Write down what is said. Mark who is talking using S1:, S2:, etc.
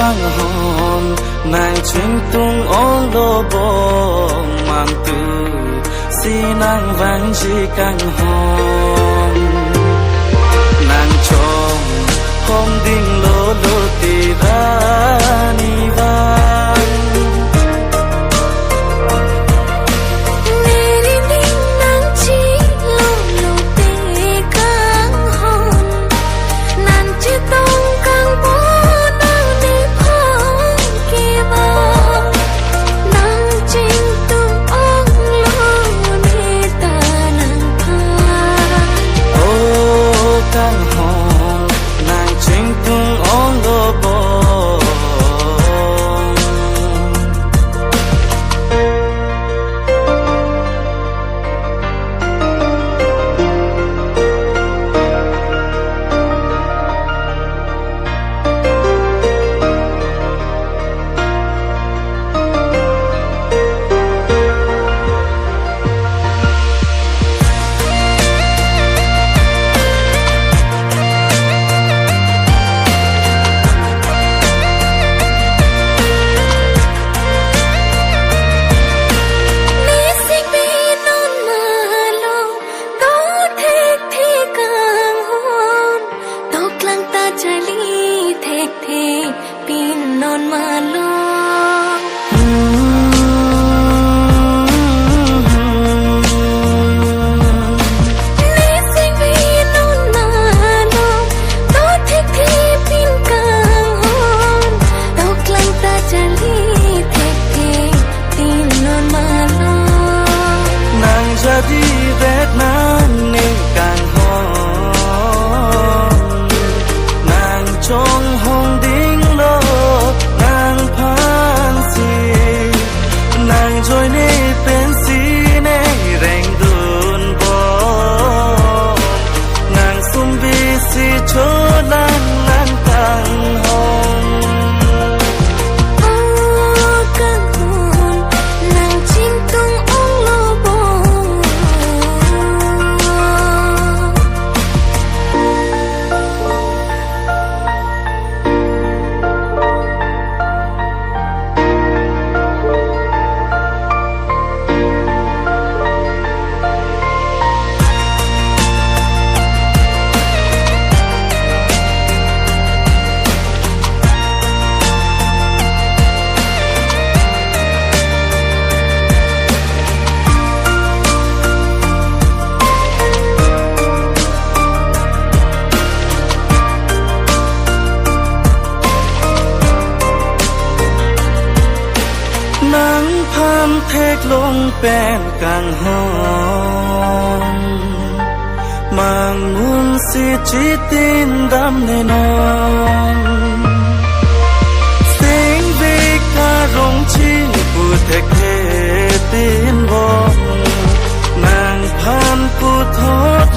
S1: căng hồn nàng chuyên tung ôn đô bồ mang từ si nàng vang chỉ căng hồn nàng trông hôm đinh lô lô tì ra ni vang thét lung bên càng hòn mang muốn si chỉ tin đắm nơi non tiếng vi ca rong chinh của thét thề tin vong nàng phan của thốt